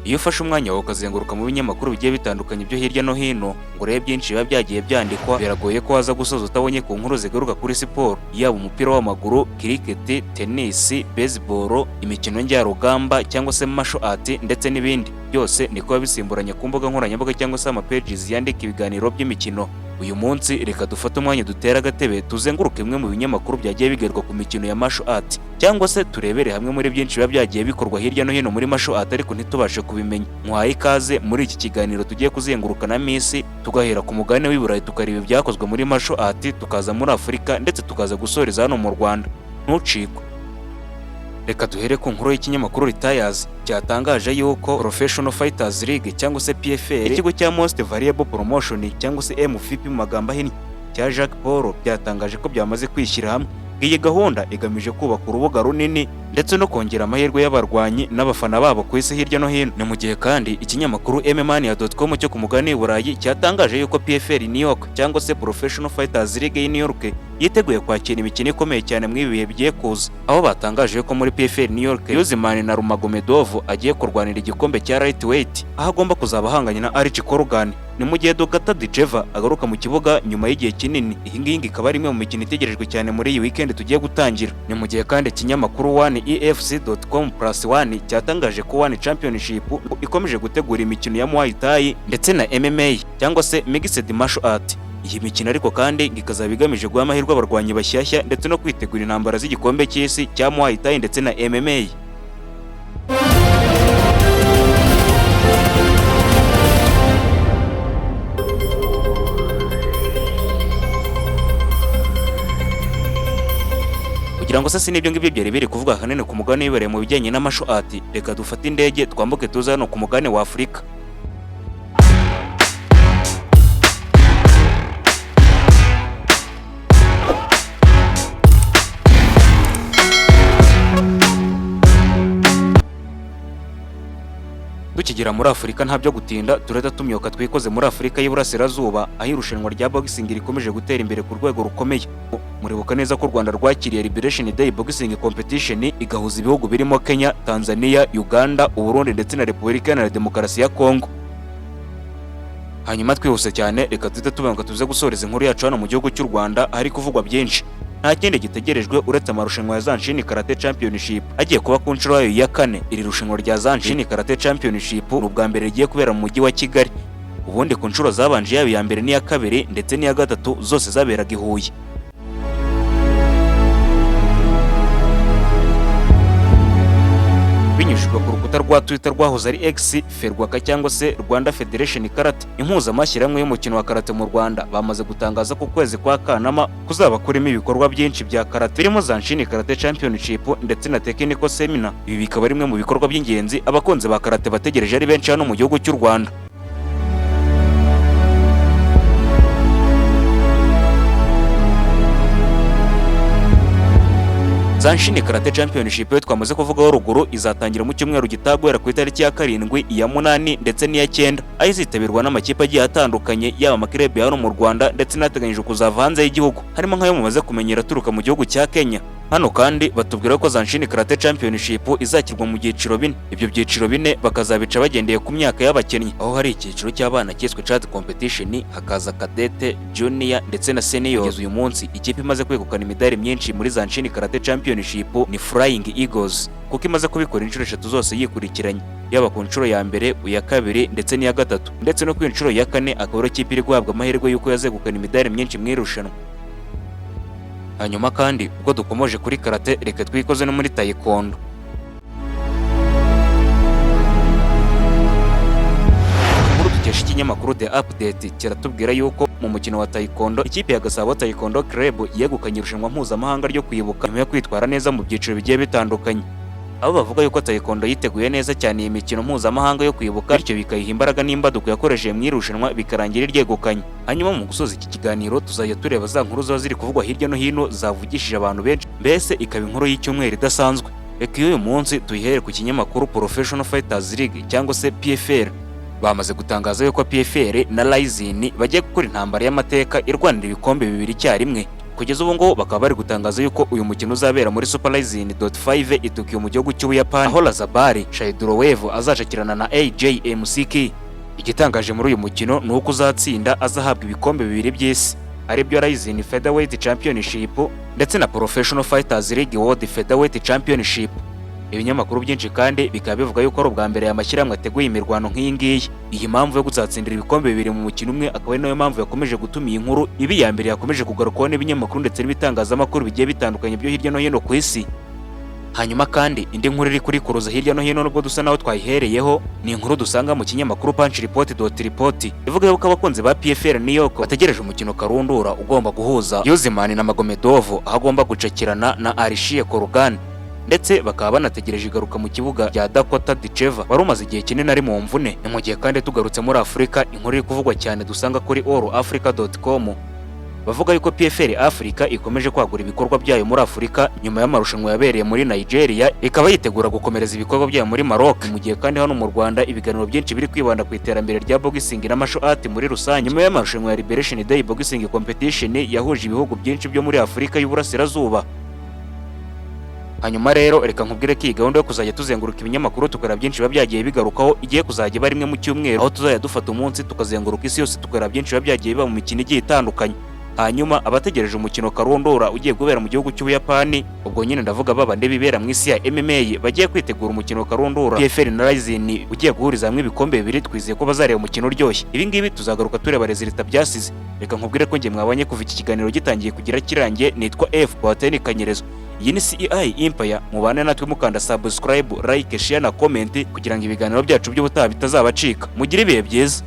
Iyo ufashe umwanya wawe ukazenguruka mu binyamakuru bigiye bitandukanye byo hirya no hino ngo urebe byinshi biba byagiye byandikwa, biragoye ko waza gusoza utabonye ku nkuru zigaruka kuri siporo, yaba umupira w'amaguru, cricket, tennis, baseball, imikino njyarugamba cyangwa se martial art ndetse n'ibindi. Byose ni kuba bisimburanya ku mbuga nkoranyambaga cyangwa se amapages yandika ibiganiro by'imikino. Uyu munsi reka dufate umwanya dutera agatebe tuzenguruke imwe mu binyamakuru byagiye bigaruka ku mikino ya martial art, cyangwa se turebere hamwe muri byinshi biba byagiye bikorwa hirya no hino muri martial art ariko ntitubashe kubimenya. Muhaye ikaze muri iki kiganiro tugiye kuzengurukana isi, tugahera ku mugabane w'i Burayi tukareba ibyakozwe muri martial art, tukaza muri Afurika ndetse tukaza gusoreza hano mu Rwanda. Ntucikwe. Reka duhere ku nkuru y'ikinyamakuru Reuters cyatangaje yuko Professional Fighters League cyangwa se PFL, ikigo cya Most Valuable Promotion cyangwa se MVP mu magambo ahinnye cya Jake Paul, byatangaje ko byamaze kwishyira hamwe. Iyi gahunda igamije kubaka urubuga runini ndetse no kongera amahirwe y'abarwanyi n'abafana babo ku isi hirya no hino. Ni mu gihe kandi ikinyamakuru mmania.com cyo ku mugabane w'i Burayi cyatangaje yuko PFL New York cyangwa se Professional Fighters League y'i New York yiteguye kwakira imikino ikomeye cyane mu ibihe bigiye kuza, aho batangaje ko muri PFL New York Usman Nurmagomedov agiye kurwanira igikombe cya lightweight, aho agomba kuzaba ahanganye na Archie Corgan. Ni mu gihe Dogata Dijeva agaruka mu kibuga nyuma y'igihe kinini. Iyi ngiyi ikaba ari imwe mu mikino itegerejwe cyane muri iyi weekend tugiye gutangira. Ni mu gihe kandi ikinyamakuru OneEFC.com+1 cyatangaje ko One Championship ikomeje gutegura imikino ya Muay Thai ndetse na MMA cyangwa se Mixed Martial Art. Iyi mikino ariko kandi ikazaba igamije guha amahirwe abarwanyi bashyashya ndetse no kwitegura intambara z'igikombe cy'isi cya Muay Thai ndetse na MMA. Kugira ngo sasa n'ibyo ngibyo byari biri kuvuga hanene ku mugabane w'i Burayi mu bijyanye na martial art, reka dufate indege twambuke tuza hano ku mugabane wa Afurika. Tukigera muri Afurika nta byo gutinda, tureta tumyoka twikoze muri Afurika y'Iburasirazuba, aho irushanwa rya boxing rikomeje gutera imbere ku rwego rukomeye. Muribuka neza ko u Rwanda rwakiriye Liberation Day Boxing Competition igahuza ibihugu birimo Kenya, Tanzania, Uganda, Uburundi ndetse na Repubulika Iharanira Demokarasi ya Kongo. Hanyuma twihuse cyane reka tuhite tubanguka tuze gusoreza inkuru yacu hano mu gihugu cy'u Rwanda, hari kuvugwa byinshi. Nta kindi gitegerejwe uretse amarushanwa ya Zanshin Karate Championship agiye kuba ku nshuro yayo ya 4. Iri rushanwa rya Zanshin Karate Championship ni ubwa mbere rigiye kubera mu mujyi wa Kigali. Ubundi ku nshuro zabanje yaba iya mbere n'iya kabiri ndetse n'iya gatatu zose zaberaga i Huye. Binyujijwe ku rukuta rwa Twitter rwahoze ari X Ferwaka cyangwa se Rwanda Federation Karate, impuzamashyirahamwe y'umukino wa karate mu Rwanda, bamaze gutangaza ko kwezi kwa Kanama kuzaba kurimo ibikorwa byinshi bya karate birimo Zanshin Karate Championship ndetse na Technical Seminar. Ibi bikaba rimwe mu bikorwa by'ingenzi abakunzi ba karate bategereje ari benshi hano mu gihugu cy'u Rwanda. Zanshin Karate Championship yo twamaze kuvugaho ruguru izatangira mu cyumweru gitagwera ku itariki ya 7, iya 8 ndetse n'iya 9, aho izitabirwa n'amakipe agiye atandukanye yaba amakipe hano mu Rwanda ndetse n'ateganyije kuzava hanze y'igihugu, harimo nk'ayo mumaze kumenyera turuka mu gihugu cya Kenya. Hano kandi batubwira ko Zanshin Karate Championship izakirwa mu byiciro 4. Ibyo byiciro 4 bakazabica bagendeye ku myaka y'abakinnyi, aho hari icyiciro cy'abana cyiswe Child Competition, hakaza Cadete, Junior ndetse na Senior. Kugeza uyu munsi ikipe imaze kwegukana imidari myinshi muri Zanshin Karate Championship ni Flying Eagles, kuko imaze kubikora inshuro 3 zose yikurikiranye, yaba ku nshuro ya mbere, iya kabiri ndetse n'iya gatatu, ndetse no ku nshuro ya 4 akaba ari ikipe iri guhabwa amahirwe y'uko yazegukana imidari myinshi mu irushanwa. Hanyuma kandi ubwo dukomoje kuri karate, reka twikoze no muri taekwondo. Inkuru dukesha ikinyamakuru The Update kiratubwira yuko mu mukino wa taekwondo ikipe ya Gasabo Taekwondo Club yegukanye irushanwa mpuzamahanga ryo kwibuka nyuma yo kwitwara neza mu byiciro bigiye bitandukanye. Abo bavuga yuko taekwondo yiteguye neza cyane iyi mikino mpuzamahanga yo kwibuka, bityo bikayiha imbaraga n'imbaduko yakoresheje mu irushanwa bikarangira iryegukanye. Hanyuma mu gusoza iki kiganiro tuzajya tureba za nkuru ziba ziri kuvugwa hirya no hino zavugishije abantu benshi, mbese ikaba inkuru y'icyumweru idasanzwe. Reka uyu munsi tuyihere ku kinyamakuru Professional Fighters League cyangwa se PFL. Bamaze gutangaza yuko PFL na Rising bagiye gukora intambara y'amateka irwanira ibikombe bibiri icyarimwe. Kugeza ubu ngo bakaba bari gutangaza yuko uyu mukino uzabera muri Super Rising 5 i Tokyo mu gihugu cy'Ubuyapani, aho Lazabari Shaidurowev azashakirana na AJ MCK. Igitangaje muri uyu mukino ni uko uzatsinda azahabwa ibikombe bibiri by'isi, aribyo Rising Featherweight Championship ndetse na Professional Fighters League World Featherweight Championship. Ibinyamakuru byinshi kandi bikaba bivuga yuko ari ubwa mbere y'amashyirahamwe ateguye imirwano nk'iyi ngiyi. Iyi mpamvu yo guzatsindira ibikombe bibiri mu mukino umwe akaba ari nayo mpamvu yakomeje gutuma iyi nkuru ibi ya mbere yakomeje kugarukwaho n'ibinyamakuru ndetse n'ibitangazamakuru bigiye bitandukanye byo hirya no hino ku isi. Hanyuma kandi indi nkuru iri kuri kuruza hirya no hino nubwo dusa naho twayihereyeho, ni inkuru dusanga mu kinyamakuru punchReport.report ivuga yuko abakunzi ba PFL New York bategereje umukino karundura ugomba guhuza Usman na Magomedov, aho agomba gucakirana na Alisher Korugan, ndetse bakaba banategereje igaruka mu kibuga rya Dakota Diceva wari umaze igihe kinini ari mu mvune. Ni mu gihe kandi tugarutse muri Afurika, inkuru iri kuvugwa cyane dusanga kuri allafrica.com bavuga yuko PFL Africa ikomeje kwagura ibikorwa byayo muri Afurika nyuma y'amarushanwa yabereye muri Nigeria, ikaba yitegura gukomereza ibikorwa byayo muri Maroc. Mu gihe kandi hano mu Rwanda ibiganiro byinshi biri kwibanda ku iterambere rya boxing na martial art muri rusange nyuma y'amarushanwa ya Liberation Day Boxing Competition yahuje ibihugu byinshi byo muri Afurika y'Uburasirazuba. Hanyuma rero reka nkubwire ko iyi gahunda yo kuzajya tuzenguruka ibinyamakuru tukora byinshi biba byagiye bigarukaho igiye kuzajya iba rimwe mu cyumweru, aho tuzajya dufata umunsi tukazenguruka isi yose tukora byinshi biba byagiye biba mu mikino igiye itandukanye. Hanyuma abategereje umukino karundura ugiye kubera mu gihugu cy'Ubuyapani, ubwo nyine ndavuga babande bibera mu isi ya MMA bagiye kwitegura umukino karundura PFL na Rising ugiye guhuriza hamwe ibikombe bibiri, twizeye ko bazareba umukino uryoshye. Ibi ngibi tuzagaruka tureba resultat byasize. Reka nkubwire ko ngiye mwabanye kuva iki kiganiro gitangiye kugira kirangiye, nitwa F Boateng Kanyerezo. Iyi ni CEI Empire, mubane natwe mukanda subscribe, like, share na comment kugira ngo ibiganiro byacu by'ubutaha bitazabacika. Mugire ibihe byiza.